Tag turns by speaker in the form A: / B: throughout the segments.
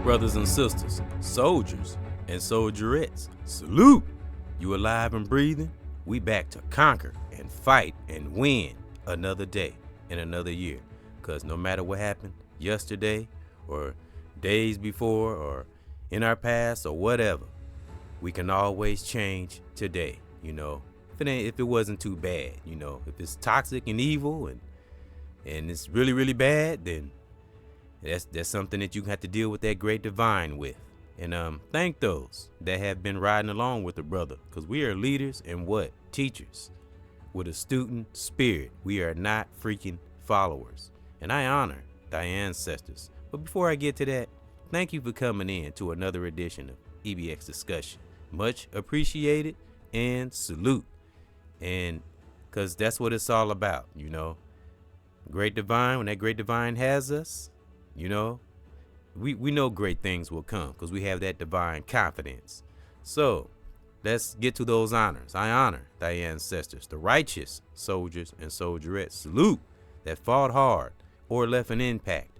A: brothers and sisters, soldiers and soldierettes, salute! You alive and breathing? We back to conquer and fight and win another day and another year. Because no matter what happened yesterday or days before or in our past or whatever, we can always change today, if it wasn't too bad, if it's toxic and evil and it's really, really bad, then that's something that you have to deal with that great divine with. And thank those that have been riding along with the brother, because we are leaders and teachers with a student spirit. We are not freaking followers. And I honor thy ancestors. But before I get to that, thank you for coming in to another edition of EBX Discussion. Much appreciated and salute. And because that's what it's all about, Great divine, when that great divine has us, we know great things will come because we have that divine confidence. So let's get to those honors. I honor thy ancestors, the righteous soldiers and soldierettes. Salute that fought hard or left an impact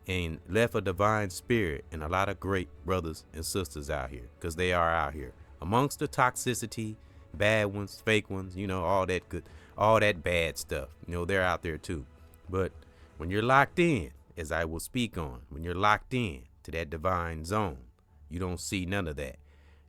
A: and left a divine spirit and a lot of great brothers and sisters out here, because they are out here amongst the toxicity, bad ones, fake ones, all that good, all that bad stuff. They're out there too. But when you're locked in, as I will speak on, when you're locked in to that divine zone, you don't see none of that.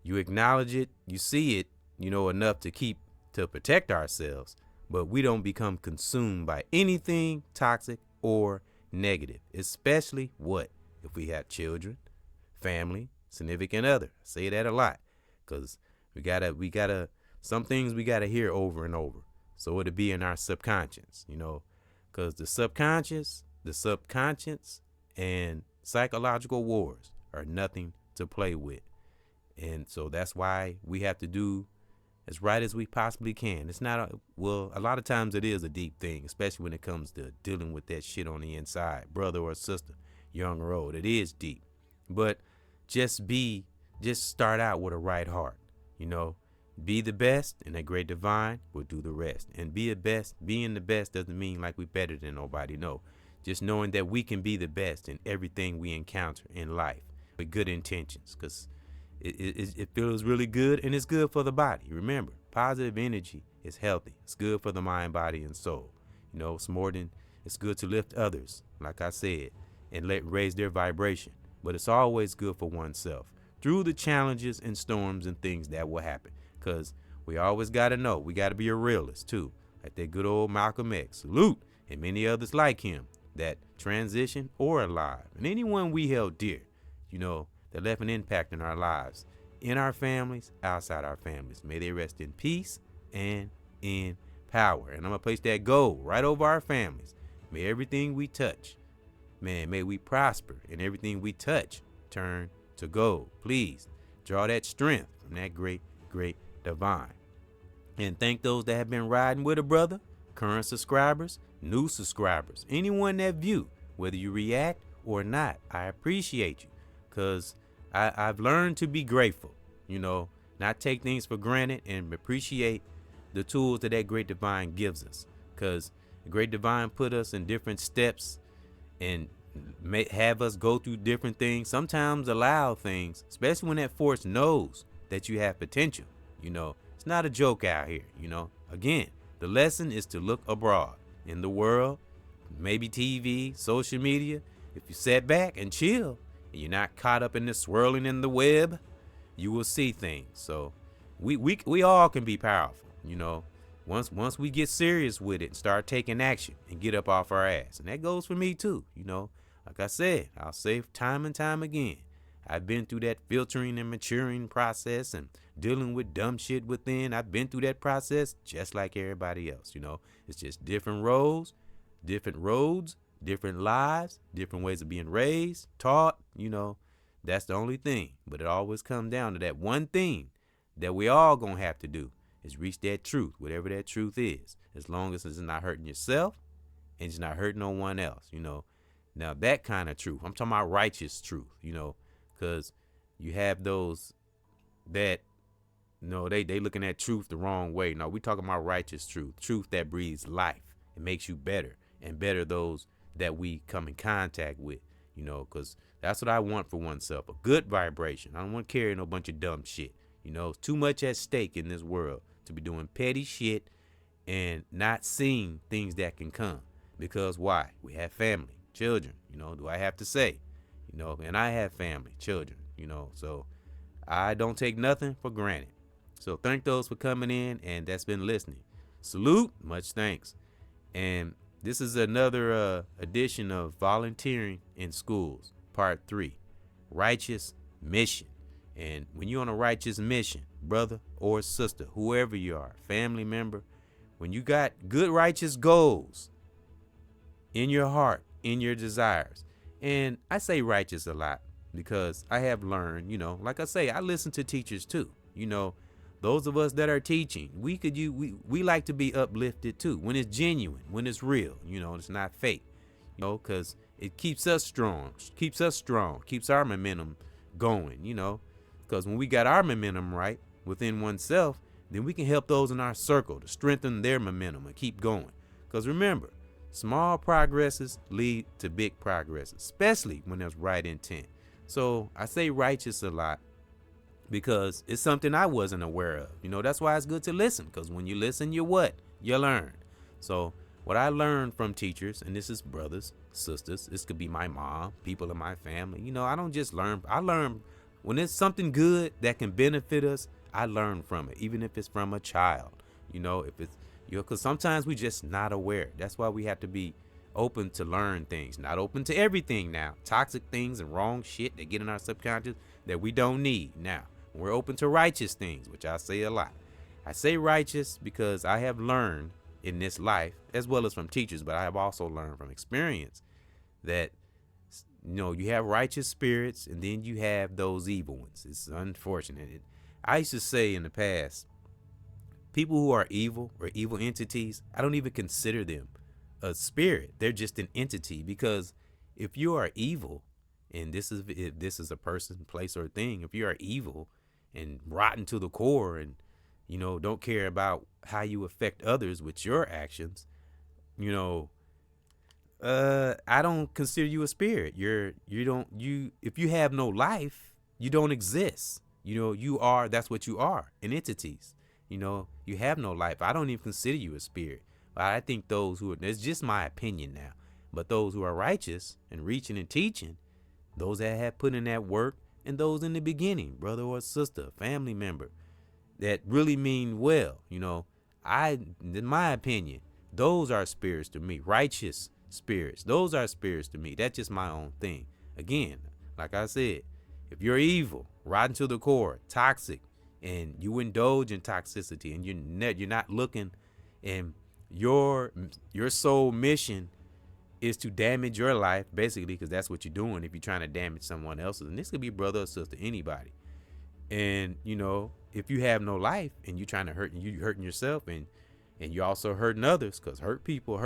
A: You acknowledge it, you see it, enough to protect ourselves, but we don't become consumed by anything toxic or negative, especially if we have children, family, significant other. I say that a lot because we gotta, some things we gotta hear over and over. So it'll be in our subconscious, because the subconscious and psychological wars are nothing to play with. And so that's why we have to do as right as we possibly can. It's not a lot of times it is a deep thing, especially when it comes to dealing with that shit on the inside, brother or sister, young or old. It is deep. But just start out with a right heart, Be the best, and that great divine will do the rest. And being the best doesn't mean like we're better than nobody. No, just knowing that we can be the best in everything we encounter in life with good intentions, because it feels really good and it's good for the body. Remember, positive energy is healthy. It's good for the mind, body, and soul. It's good to lift others, like I said, and raise their vibration. But it's always good for oneself through the challenges and storms and things that will happen. Because we always got to know, we got to be a realist too. Like that good old Malcolm X, salute, and many others like him that transition or alive. And anyone we held dear, that left an impact in our lives, in our families, outside our families. May they rest in peace and in power. And I'm going to place that gold right over our families. May everything we touch, may we prosper, and everything we touch turn to gold. Please draw that strength from that great, great divine. And thank those that have been riding with a brother, current subscribers, new subscribers, anyone that view, whether you react or not. I appreciate you, because I've learned to be grateful, not take things for granted, and appreciate the tools that great divine gives us, because the great divine put us in different steps and may have us go through different things, sometimes allow things, especially when that force knows that you have potential. It's not a joke out here. Again, the lesson is to look abroad in the world, maybe TV, social media. If you sit back and chill and you're not caught up in the swirling in the web, you will see things. So we all can be powerful. Once we get serious with it and start taking action and get up off our ass. And that goes for me too. Like I said, I'll say time and time again, I've been through that filtering and maturing process and dealing with dumb shit within. I've been through that process just like everybody else. It's just different roads, different lives, different ways of being raised, taught. That's the only thing. But it always comes down to that one thing that we all gonna have to do is reach that truth, whatever that truth is, as long as it's not hurting yourself and it's not hurting no one else. Now that kind of truth, I'm talking about righteous truth, because you have those that, they looking at truth the wrong way. No, we talking about righteous truth that breathes life and makes you better and better those that we come in contact with, because That's what I want for oneself, a good vibration. I don't want to carry no bunch of dumb shit. It's too much at stake in this world to be doing petty shit and not seeing things that can come. Because why? We have family, children, do I have to say, and I have family, children, so I don't take nothing for granted. So thank those for coming in and that's been listening. Salute, much thanks. And this is another edition of Volunteering in Schools, Part 3, Righteous Mission. And when you're on a righteous mission, brother or sister, whoever you are, family member, when you got good righteous goals in your heart, in your desires, and I say righteous a lot because I have learned, like I say, I listen to teachers too. Those of us that are teaching, we like to be uplifted too when it's genuine, when it's real, it's not fake, because it keeps us strong, keeps our momentum going, because when we got our momentum right within oneself, then we can help those in our circle to strengthen their momentum and keep going. Because remember, small progresses lead to big progresses, especially when there's right intent. So I say righteous a lot because it's something I wasn't aware of. That's why it's good to listen, because when you listen, you learn. So what I learned from teachers, and this is brothers, sisters, this could be my mom, people in my family. I don't just learn. I learn when it's something good that can benefit us. I learn from it, even if it's from a child. If it's because sometimes we just not aware. That's why we have to be open to learn things, not open to everything now. Toxic things and wrong shit that get in our subconscious that we don't need now. We're open to righteous things, which I say a lot. I say righteous because I have learned in this life, as well as from teachers, but I have also learned from experience that, you have righteous spirits and then you have those evil ones. It's unfortunate. I used to say in the past, people who are evil or evil entities, I don't even consider them a spirit. They're just an entity, because if you are evil, and if this is a person, place, or thing, if you are evil and rotten to the core and, don't care about how you affect others with your actions, I don't consider you a spirit. If you have no life, you don't exist. That's what you are, an entities. You have no life. I don't even consider you a spirit. But I think it's just my opinion now, but those who are righteous and reaching and teaching, those that have put in that work, and those in the beginning, brother or sister, family member, that really mean well, in my opinion, those are spirits to me, righteous spirits. Those are spirits to me. That's just my own thing. Again, like I said, if you're evil, rotten to the core, toxic, and you indulge in toxicity, and you're not looking, and your sole mission is to damage your life, basically, because that's what you're doing if you're trying to damage someone else's. And this could be brother or sister, anybody. And if you have no life and you're trying to you're hurting yourself, and you're also hurting others, because hurt people.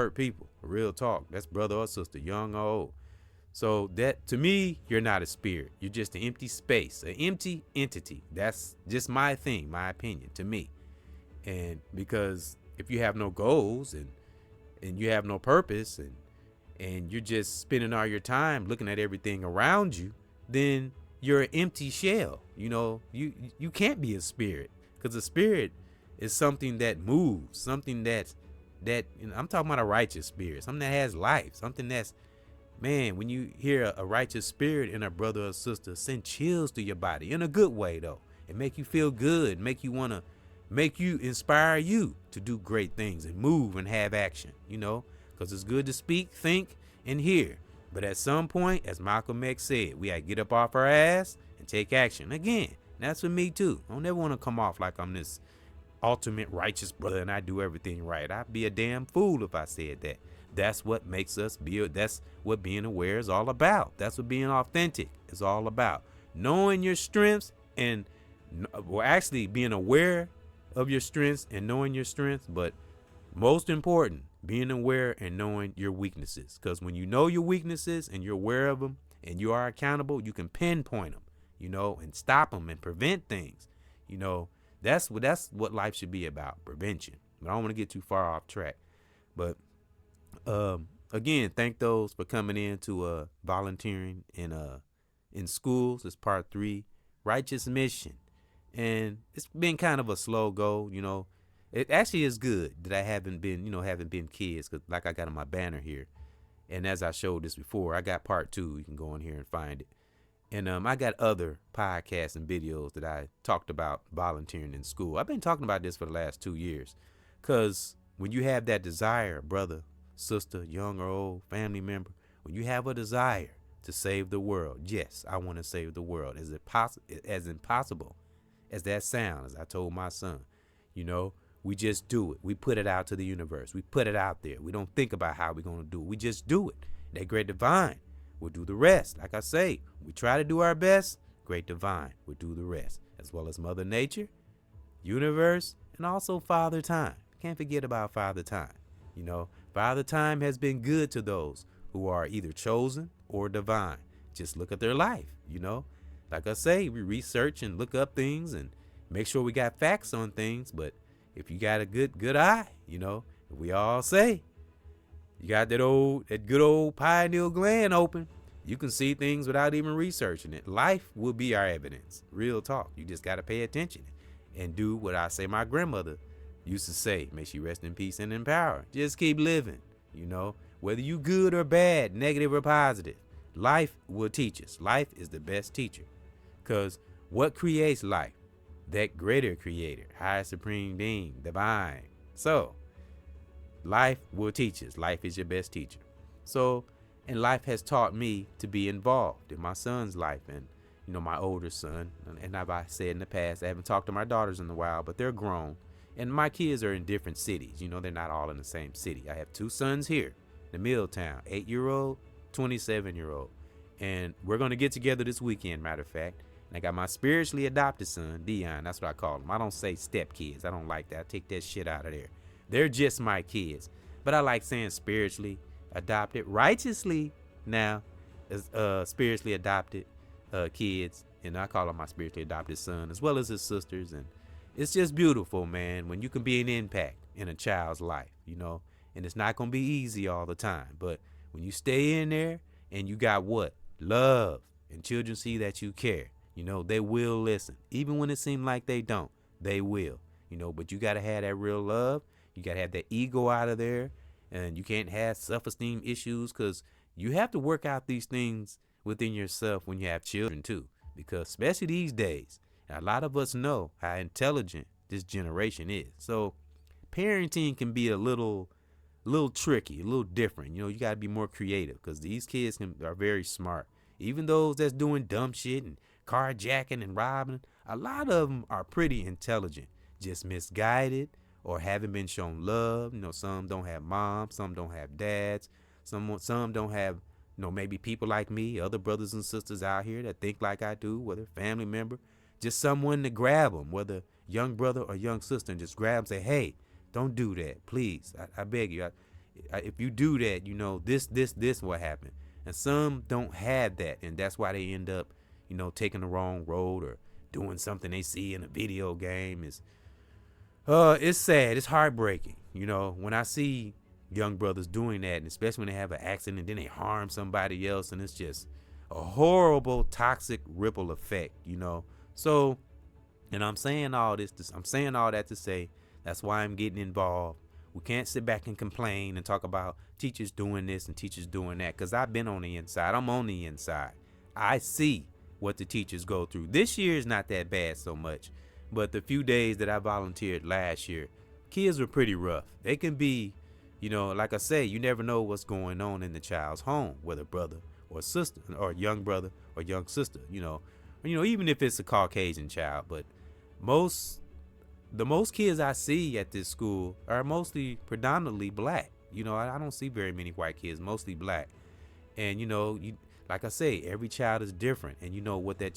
A: Real talk. That's brother or sister, young or old. So that, to me, you're not a spirit. You're just an empty space, an empty entity. That's just my thing, my opinion, to me. And because if you have no goals and you have no purpose, and you're just spending all your time looking at everything around you, then you're an empty shell. You can't be a spirit, because a spirit is something that moves, something that I'm talking about a righteous spirit, something that has life, something that's, man, when you hear a righteous spirit in a brother or sister, send chills to your body in a good way, though. It make you feel good, make you inspire you to do great things and move and have action, because it's good to speak, think, and hear. But at some point, as Malcolm X said, we got to get up off our ass and take action. Again, that's for me too. I don't ever want to come off like I'm this ultimate righteous brother and I do everything right. I'd be a damn fool if I said that. That's what makes us that's what being aware is all about. That's what being authentic is all about. Knowing your strengths and, well, actually being aware of your strengths and knowing your strengths, but most important, being aware and knowing your weaknesses. Because when you know your weaknesses and you're aware of them and you are accountable, you can pinpoint them, and stop them and prevent things. That's what life should be about, prevention. But I don't want to get too far off track. But again, thank those for coming in to volunteering in in schools is part 3, righteous mission. And it's been kind of a slow go, It actually is good that I haven't been kids, because like I got on my banner here. And as I showed this before, I got part 2. You can go in here and find it. And I got other podcasts and videos that I talked about volunteering in school. I've been talking about this for the last 2 years. Because when you have that desire, brother, sister, young or old, family member, when you have a desire to save the world, yes, I want to save the world. As impossible as that sounds, as I told my son, we just do it. We put it out to the universe. We put it out there. We don't think about how we're going to do it. We just do it. That great divine will do the rest. Like I say, we try to do our best. Great divine will do the rest, as well as Mother Nature, universe, and also Father Time. Can't forget about Father Time. Father Time has been good to those who are either chosen or divine. Just look at their life, Like I say, we research and look up things and make sure we got facts on things. But if you got a good eye, we all say you got that good old pineal gland open, you can see things without even researching it. Life will be our evidence. Real talk. You just got to pay attention and do what I say my grandmother used to say. May she rest in peace and in power. Just keep living, whether you good or bad, negative or positive. Life will teach us. Life is the best teacher. Because what creates life? That greater creator, high supreme being, divine. So, life will teach us. Life is your best teacher. So, and life has taught me to be involved in my son's life and, my older son. And as I said in the past, I haven't talked to my daughters in a while, but they're grown. And my kids are in different cities. They're not all in the same city. I have 2 sons here in Milltown, 8-year-old, 27-year-old. And we're going to get together this weekend, matter of fact. And I got my spiritually adopted son, Dion. That's what I call him. I don't say step kids. I don't like that. I take that shit out of there. They're just my kids. But I like saying spiritually adopted, righteously now, as spiritually adopted kids. And I call him my spiritually adopted son, as well as his sisters. And it's just beautiful, man, when you can be an impact in a child's life, and it's not going to be easy all the time. But when you stay in there and you got what? Love, and children see that you care, they will listen. Even when it seems like they don't, they will, but you got to have that real love. You got to have that ego out of there, and you can't have self-esteem issues, because you have to work out these things within yourself when you have children too, because especially these days, a lot of us know how intelligent this generation is. So parenting can be a little tricky, a little different. You got to be more creative, because these kids are very smart. Even those that's doing dumb shit and carjacking and robbing, a lot of them are pretty intelligent, just misguided or haven't been shown love. Some don't have moms, some don't have dads, some don't have, maybe people like me, other brothers and sisters out here that think like I do, whether family member, just someone to grab them, whether young brother or young sister, and just grab them and say, hey, don't do that, please. I beg you. If you do that, this will happen. And some don't have that, and that's why they end up, taking the wrong road or doing something they see in a video game. It's sad. It's heartbreaking. When I see young brothers doing that, and especially when they have an accident and then they harm somebody else, and it's just a horrible, toxic ripple effect, So, and I'm saying all that to say that's why I'm getting involved. We can't sit back and complain and talk about teachers doing this and teachers doing that, because I've been on the inside. I'm on the inside. I see what the teachers go through. This year is not that bad so much, but the few days that I volunteered last year, kids were pretty rough. They can be, like I say, you never know what's going on in the child's home, whether brother or sister, or young brother or young sister, even if it's a Caucasian child. But the most kids I see at this school are mostly predominantly black. I don't see very many white kids, mostly black. And, like I say, every child is different, and you don't know what that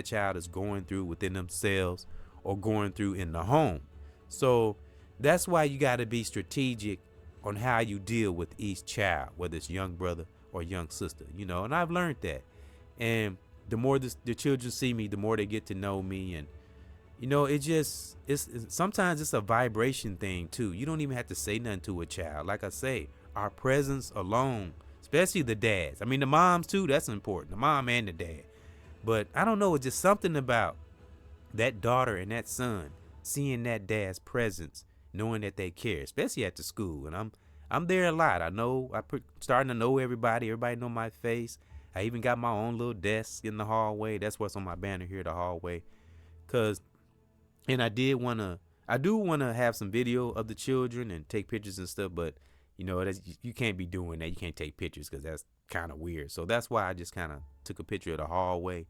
A: child is going through within themselves or going through in the home. So that's why you got to be strategic on how you deal with each child, whether it's young brother or young sister, and I've learned that. And the more the children see me, the more they get to know me. And, sometimes it's a vibration thing too. You don't even have to say nothing to a child. Like I say, our presence alone especially the dads. I mean, the moms too, that's important, the mom and the dad. But I don't know, it's just something about that daughter and that son, seeing that dad's presence, knowing that they care, especially at the school. And I'm there a lot. I know starting to know everybody. Everybody know my face. I even got my own little desk in the hallway. That's what's on my banner here, the hallway. And I do want to have some video of the children and take pictures and stuff, but you can't be doing that. You can't take pictures because that's kind of weird. So that's why I just kind of took a picture of the hallway.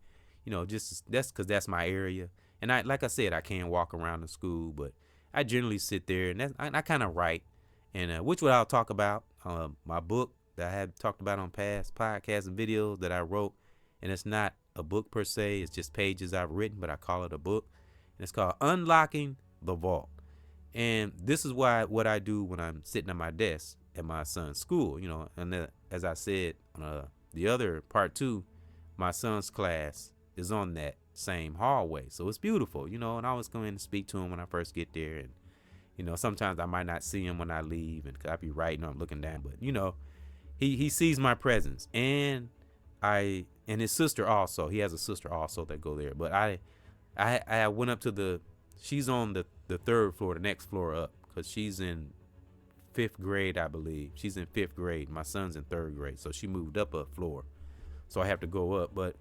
A: That's because that's my area. And like I said, I can't walk around the school, but I generally sit there and I kind of write, and which what I'll talk about, my book that I have talked about on past podcasts and videos that I wrote. And it's not a book per se, it's just pages I've written, but I call it a book. And it's called Unlocking the Vault. And this is what I do when I'm sitting at my desk at my son's school, and as I said, the other part 2, my son's class is on that same hallway. So it's beautiful, and I always go in and speak to him when I first get there. And, sometimes I might not see him when I leave, and I be writing or I'm looking down, but, he sees my presence. And his sister also, he has a sister also that go there. But I went up to she's on the 3rd floor, the next floor up, because she's in 5th grade, I believe. She's in 5th grade. My son's in 3rd grade. So she moved up a floor. So I have to go up. But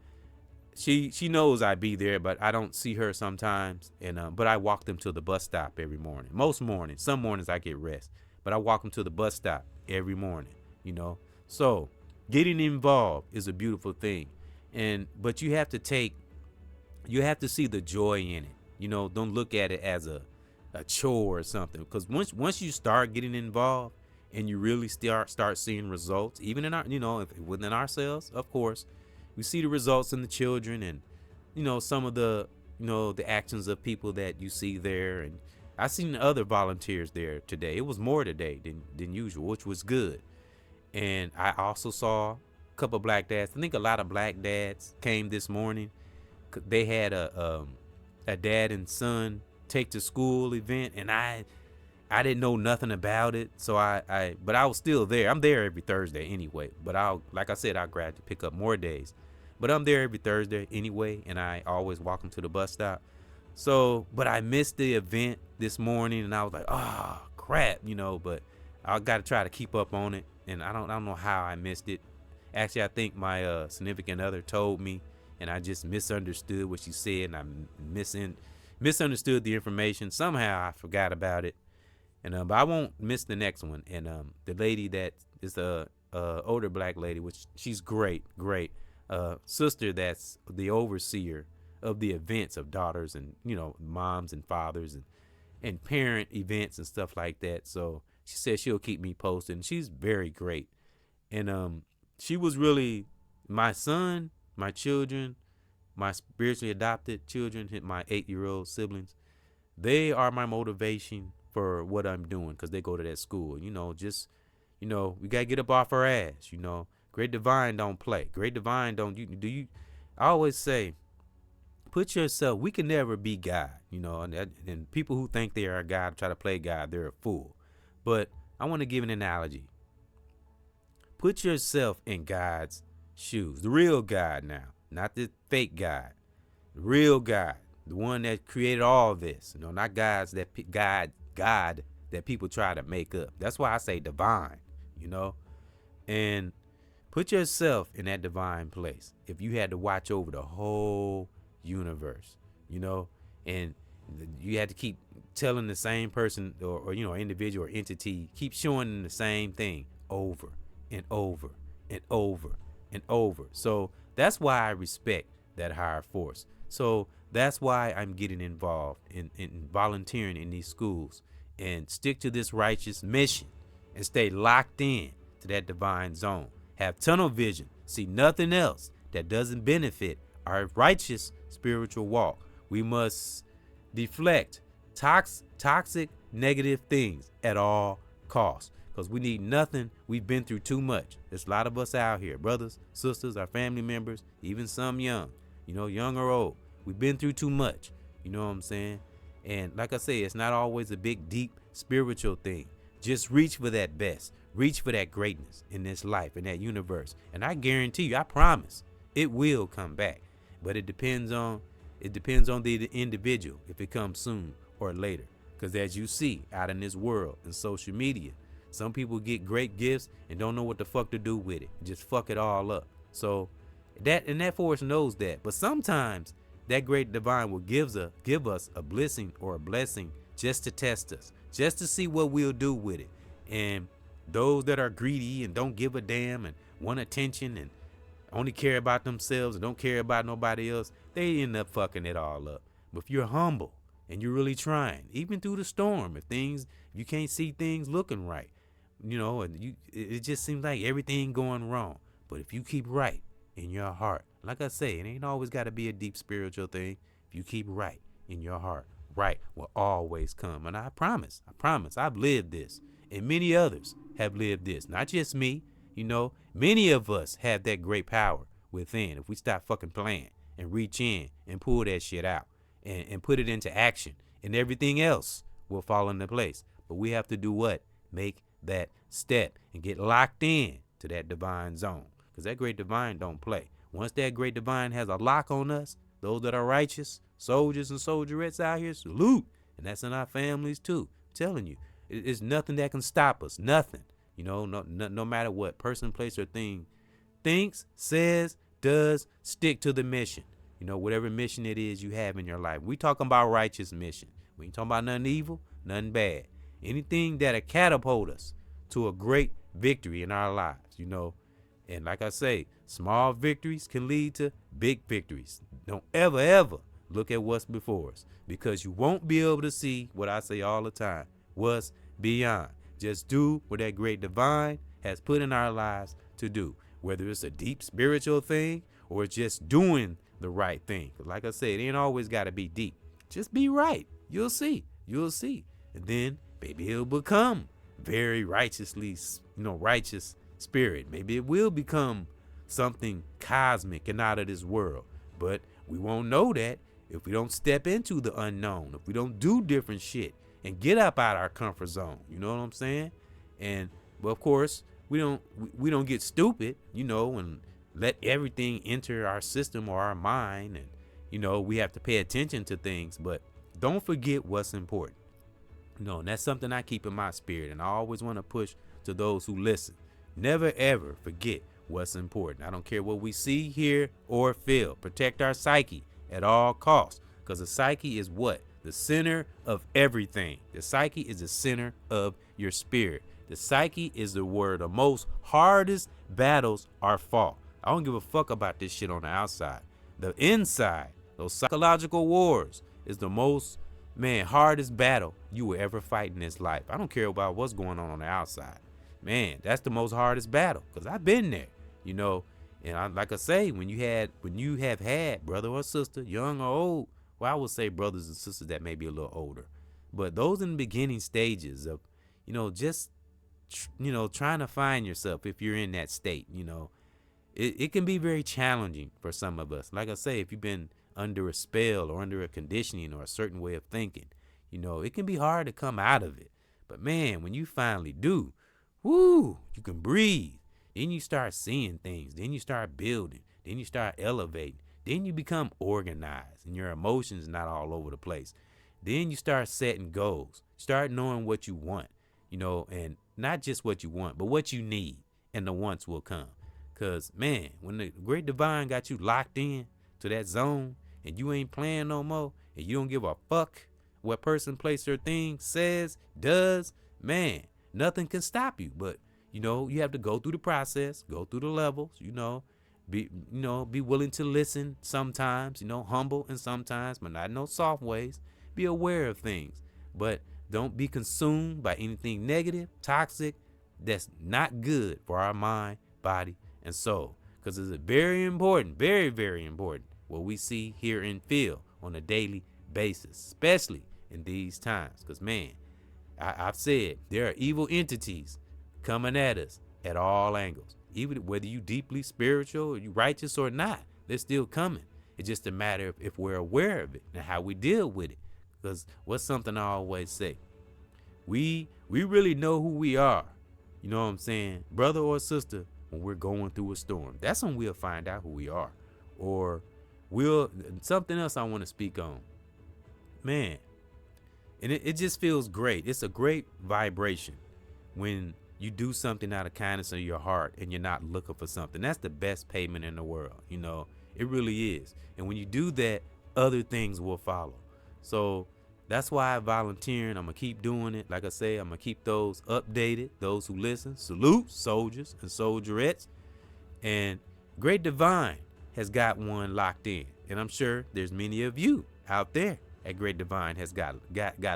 A: she knows I be there, but I don't see her sometimes. And but I walk them to the bus stop every morning. Most mornings. Some mornings I get rest. But I walk them to the bus stop every morning, So getting involved is a beautiful thing. But you have to see the joy in it. Don't look at it as a chore or something. Because once you start getting involved and you really start seeing results, even in our, within ourselves, of course, we see the results in the children and, some of the, the actions of people that you see there. And I seen other volunteers there today. It was more today than usual, which was good. And I also saw a couple of black dads. I think a lot of black dads came this morning. They had a dad and son take to school event, and I didn't know nothing about it, so but I was still there. I'm there every Thursday anyway, but like I said, I'll grab to pick up more days, but I'm there every Thursday anyway, and I always walk them to the bus stop. So, but I missed the event this morning, and I was like, oh crap, but I got to try to keep up on it, and I don't know how I missed it. Actually, I think my significant other told me, and I just misunderstood what she said, and I misunderstood the information. Somehow I forgot about it, and but I won't miss the next one. And the lady that is the older black lady, which she's great sister, that's the overseer of the events of daughters and moms and fathers and parent events and stuff like that. So she said she'll keep me posted, and she's very great. And she was really my son, my children, my spiritually adopted children, my 8-year-old siblings. They are my motivation for what I'm doing, because they go to that school. We got to get up off our ass. Great Divine don't play. Great Divine don't. I always say, put yourself, we can never be God, and people who think they are God, try to play God, they're a fool. But I want to give an analogy. Put yourself in God's shoes, the real God now, not the fake God, the real God, the one that created all this, not God that people try to make up. That's why I say divine, and put yourself in that divine place. If you had to watch over the whole universe, and you had to keep telling the same person or individual or entity, keep showing them the same thing over and over and over and over. So that's why I respect that higher force. So that's why I'm getting involved in volunteering in these schools, and stick to this righteous mission and stay locked in to that divine zone. Have tunnel vision, see nothing else that doesn't benefit our righteous spiritual walk. We must deflect toxic negative things at all costs, because we need nothing. We've been through too much. There's a lot of us out here, brothers, sisters, our family members, even some young, young or old. We've been through too much. You know what I'm saying? And like I say, it's not always a big, deep spiritual thing. Just reach for that best. Reach for that greatness in this life, in that universe. And I guarantee you, I promise, it will come back. But it depends on the individual, if it comes soon or later. Because as you see out in this world and social media, some people get great gifts and don't know what the fuck to do with it. Just fuck it all up. So that force knows that. But sometimes that great divine will give us a blessing or a blessing just to test us, just to see what we'll do with it. And those that are greedy and don't give a damn and want attention and only care about themselves and don't care about nobody else, they end up fucking it all up. But if you're humble and you're really trying, even through the storm, if you can't see things looking right, and it just seems like everything going wrong. But if you keep right in your heart, like I say, it ain't always got to be a deep spiritual thing. If you keep right in your heart, right will always come. And I promise, I've lived this. And many others have lived this. Not just me, many of us have that great power within. If we stop fucking playing and reach in and pull that shit out and put it into action, and everything else will fall into place. But we have to do what? Make that step and get locked in to that divine zone. Because that great divine don't play. Once that great divine has a lock on us, those that are righteous, soldiers and soldierettes out here, salute. And that's in our families too. I'm telling you, it's nothing that can stop us. Nothing. No matter what person, place, or thing thinks, says, does, stick to the mission. Whatever mission it is you have in your life. We talking about righteous mission. We ain't talking about nothing evil, nothing bad. Anything that'll catapult us to a great victory in our lives, And like I say, small victories can lead to big victories. Don't ever look at what's before us, because you won't be able to see what I say all the time, what's beyond. Just do what that great divine has put in our lives to do, whether it's a deep spiritual thing or it's just doing the right thing. Like I said, it ain't always got to be deep. Just be right. You'll see. And then maybe it'll become very righteous spirit. Maybe it will become something cosmic and out of this world. But we won't know that if we don't step into the unknown, if we don't do different shit and get up out of our comfort zone. You know what I'm saying? But of course, we don't get stupid, and let everything enter our system or our mind. And, we have to pay attention to things, but don't forget what's important. And that's something I keep in my spirit. And I always want to push to those who listen. Never, ever forget what's important. I don't care what we see, hear, or feel. Protect our psyche at all costs. Because the psyche is what? The center of everything. The psyche is the center of your spirit. The psyche is where the most hardest battles are fought. I don't give a fuck about this shit on the outside. The inside, those psychological wars, is the most, hardest battle you will ever fight in this life. I don't care about what's going on the outside. Man, that's the most hardest battle, because I've been there, And like I say, when you have had brother or sister, young or old, well, I would say brothers and sisters that may be a little older, but those in the beginning stages of, trying to find yourself, if you're in that state, it can be very challenging for some of us. Like I say, if you've been under a spell or under a conditioning or a certain way of thinking, it can be hard to come out of it. But man, when you finally do, you can breathe. Then you start seeing things. Then you start building. Then you start elevating. Then you become organized and your emotions not all over the place. Then you start setting goals. Start knowing what you want, and not just what you want, but what you need, and the wants will come. Because, man, when the great divine got you locked in to that zone and you ain't playing no more and you don't give a fuck what person, place, or thing says, does, man, nothing can stop you. But, you have to go through the process, go through the levels, be willing to listen sometimes, humble and sometimes, but not in no soft ways. Be aware of things, but don't be consumed by anything negative, toxic, that's not good for our mind, body, and soul. Because it's very important, very, very important, what we see, hear, and feel on a daily basis, especially in these times. Because, man, I've said there are evil entities coming at us at all angles. Even whether you deeply spiritual or you righteous or not, they're still coming. It's just a matter of if we're aware of it and how we deal with it. Because what's something I always say? We We really know who we are. You know what I'm saying? Brother or sister, when we're going through a storm. That's when we'll find out who we are. Or something else I want to speak on. Man, and it just feels great. It's a great vibration when you do something out of kindness of your heart and you're not looking for something. That's the best payment in the world. It really is. And when you do that, other things will follow. So that's why I'm volunteering. I'm going to keep doing it. Like I say, I'm going to keep those updated. Those who listen, salute soldiers and soldierettes. And Great Divine has got one locked in. And I'm sure there's many of you out there at Great Divine has got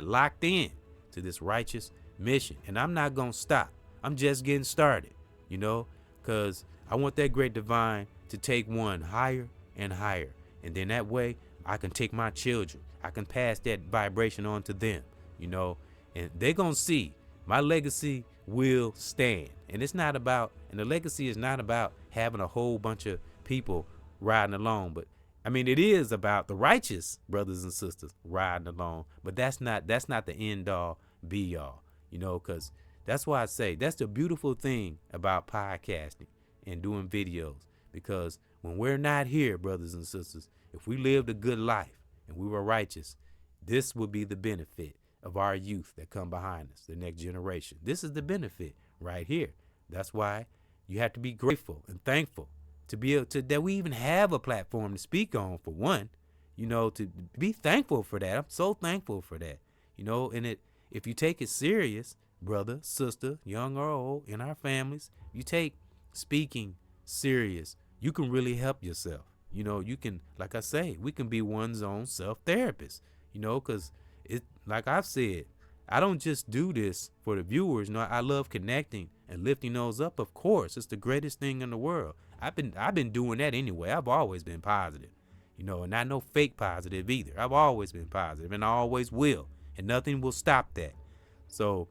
A: locked in to this righteous mission. And I'm not going to stop. I'm just getting started, because I want that Great Divine to take one higher and higher. And then that way I can take my children. I can pass that vibration on to them, and they're going to see my legacy will stand. And the legacy is not about having a whole bunch of people riding along, but it is about the righteous brothers and sisters riding along, but that's not the end all be all, because that's why I say that's the beautiful thing about podcasting and doing videos, because when we're not here, brothers and sisters, if we lived a good life and we were righteous, this would be the benefit of our youth that come behind us, the next generation. This is the benefit right here. That's why you have to be grateful and thankful to be able to that we even have a platform to speak on, for one, to be thankful for that. I'm so thankful for that, and if you take it serious, brother, sister, young or old, in our families, you take speaking serious, you can really help yourself. You can, like I say, we can be one's own self-therapist, because like I've said, I don't just do this for the viewers. I love connecting and lifting those up. Of course, it's the greatest thing in the world. I've been doing that anyway. I've always been positive, and not no fake positive either. I've always been positive, and I always will, and nothing will stop that. So,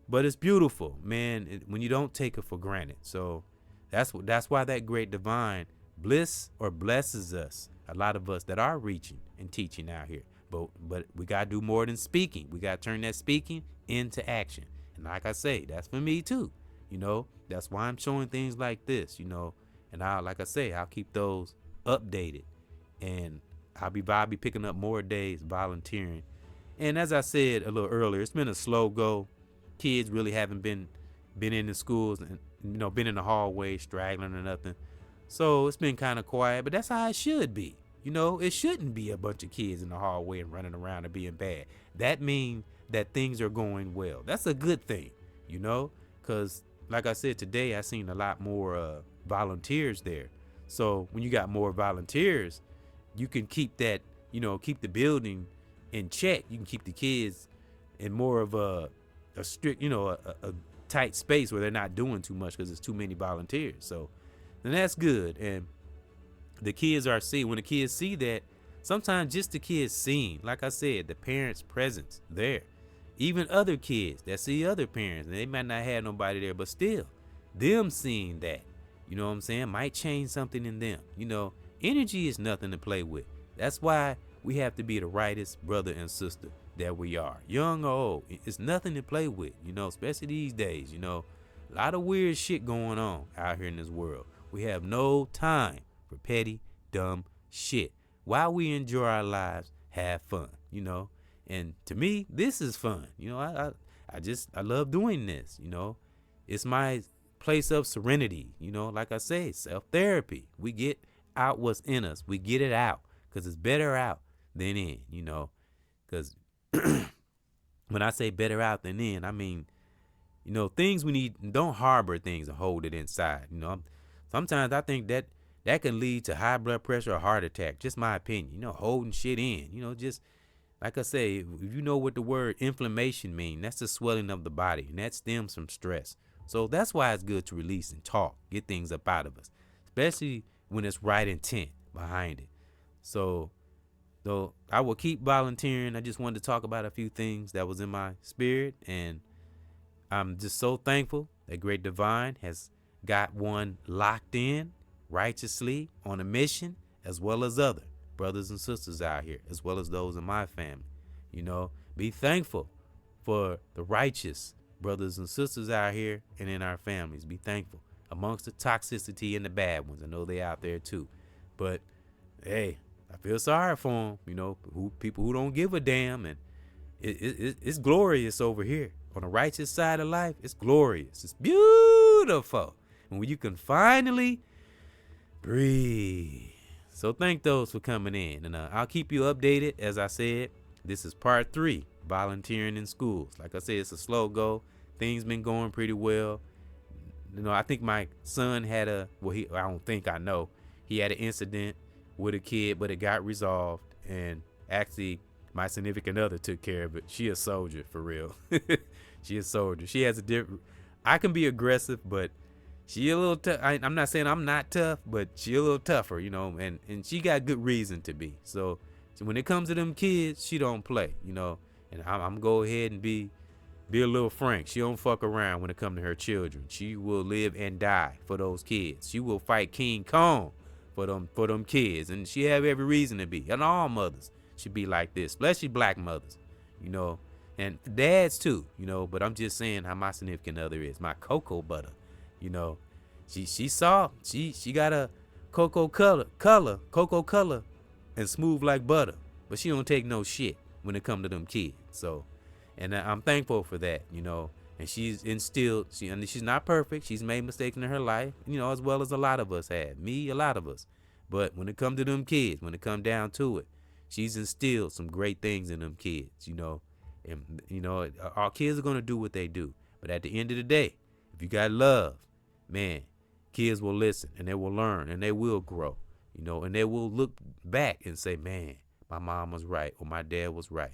A: but it's beautiful, man, when you don't take it for granted. So that's why that Great Divine blesses us, a lot of us that are reaching and teaching out here. But we got to do more than speaking. We got to turn that speaking into action. And like I say, that's for me too. That's why I'm showing things like this, and I'll keep those updated, and I'll be picking up more days volunteering. And as I said a little earlier, it's been a slow go. Kids really haven't been in the schools and, been in the hallway straggling or nothing. So it's been kind of quiet, but that's how it should be. It shouldn't be a bunch of kids in the hallway and running around and being bad. That means that things are going well. That's a good thing, because like I said, today I seen a lot more volunteers there. So when you got more volunteers, you can keep that, keep the building in check. You can keep the kids in more of a strict, a tight space where they're not doing too much because there's too many volunteers. So then that's good. And the kids when the kids see that, sometimes just the kids seeing, like I said, the parents' presence there. Even other kids that see other parents, and they might not have nobody there, but still, them seeing that, what I'm saying, might change something in them. Energy is nothing to play with. That's why we have to be the rightest brother and sister that we are. Young or old, it's nothing to play with, especially these days. A lot of weird shit going on out here in this world. We have no time for petty, dumb shit. While we enjoy our lives, have fun, And to me, this is fun. I love doing this, It's my place of serenity, like I say, self-therapy. We get out what's in us. We get it out, because it's better out than in, because when I say better out than in, I mean, things we need, don't harbor things and hold it inside. Sometimes I think that can lead to high blood pressure or heart attack. Just my opinion, holding shit in, just like I say, if you know what the word inflammation means, that's the swelling of the body, and that stems from stress. So that's why it's good to release and talk, get things up out of us, especially when it's right intent behind it. So though I will keep volunteering, I just wanted to talk about a few things that was in my spirit, and I'm just so thankful that Great Divine has got one locked in righteously on a mission, as well as other brothers and sisters out here, as well as those in my family. Be thankful for the righteous brothers and sisters out here and in our families. Be thankful amongst the toxicity and the bad ones. I know they out there too, but hey, I feel sorry for them. People who don't give a damn, and it's glorious over here on the righteous side of life. It's glorious. It's beautiful, and when you can finally breathe. So thank those for coming in, and I'll keep you updated. As I said, this is part 3, volunteering in schools. Like I said, it's a slow go. Things been going pretty well. I think my son had I know he had an incident with a kid, but it got resolved, and actually my significant other took care of it. She a soldier for real. She a soldier. She has a different. I can be aggressive, but she a little tough. I'm not saying I'm not tough, but she a little tougher, and she got good reason to be. So when it comes to them kids, she don't play, and I'm go ahead and be a little frank. She don't fuck around when it comes to her children. She will live and die for those kids. She will fight King Kong for them kids, and she have every reason to be. And all mothers should be like this, especially black mothers, and dads too, But I'm just saying how my significant other is, my cocoa butter. She soft. She got a cocoa color, and smooth like butter. But she don't take no shit when it come to them kids. So, and I'm thankful for that, And she's instilled. She's not perfect. She's made mistakes in her life, as well as a lot of us have. Me, a lot of us. But when it come to them kids, when it come down to it, she's instilled some great things in them kids, And our kids are gonna do what they do. But at the end of the day, if you got love, man, kids will listen, and they will learn, and they will grow, and they will look back and say, man, my mom was right, or my dad was right,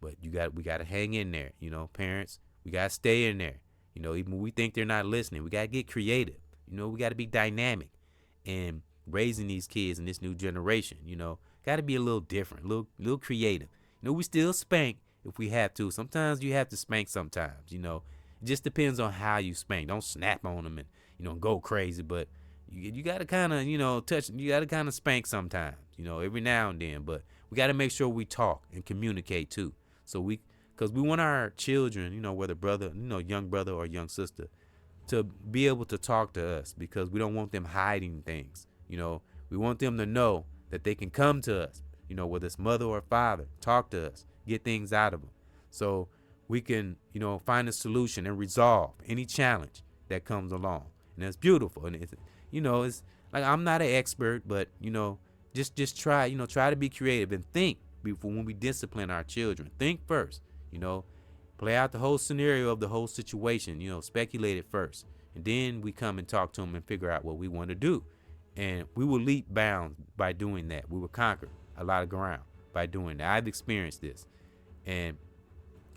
A: But we gotta hang in there, parents. We gotta stay in there, Even when we think they're not listening, we gotta get creative, We gotta be dynamic, and raising these kids in this new generation, gotta be a little different, a little creative. We still spank if we have to. Sometimes you have to spank. Sometimes, It just depends on how you spank. Don't snap on them and go crazy, but you got to kind of, touch. You got to kind of spank sometimes, every now and then. But we got to make sure we talk and communicate too. Because we want our children, whether brother, young brother or young sister, to be able to talk to us, because we don't want them hiding things. We want them to know that they can come to us, whether it's mother or father, talk to us, get things out of them. So we can, find a solution and resolve any challenge that comes along. And that's beautiful. And it's like, I'm not an expert, but, just try, try to be creative and think before, when we discipline our children. Think first, play out the whole scenario of the whole situation, speculate it first. And then we come and talk to them and figure out what we want to do. And we will leap bounds by doing that. We will conquer a lot of ground by doing that. I've experienced this. And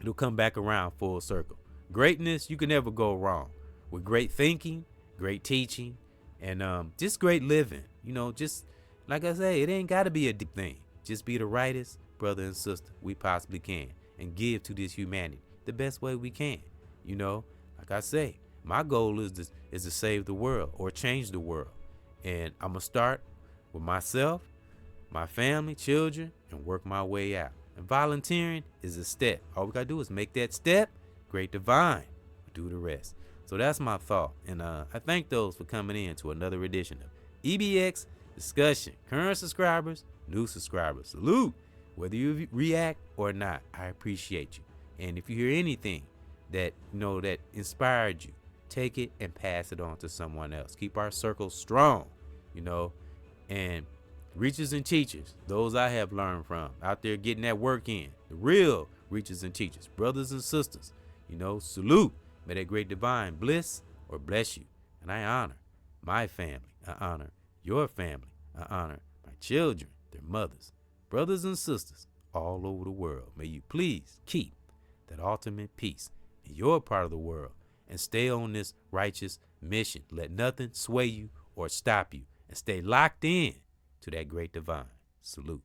A: it'll come back around full circle. Greatness, you can never go wrong. With great thinking, great teaching, and just great living. Just like I say, it ain't got to be a deep thing. Just be the rightest brother and sister we possibly can, and give to this humanity the best way we can. Like I say, my goal is to save the world or change the world. And I'm going to start with myself, my family, children, and work my way out. And volunteering is a step. All we got to do is make that step. Great divine will do the rest. So that's my thought. And I thank those for coming in to another edition of EBX Discussion. Current subscribers, new subscribers, salute. Whether you react or not, I appreciate you. And if you hear anything that that inspired you, take it and pass it on to someone else. Keep our circle strong, and reachers and teachers, those I have learned from, out there getting that work in, the real reachers and teachers, brothers and sisters, salute. May that great divine bliss or bless you. And I honor my family. I honor your family. I honor my children, their mothers, brothers and sisters all over the world. May you please keep that ultimate peace in your part of the world, and stay on this righteous mission. Let nothing sway you or stop you, and stay locked in to that great divine. Salute.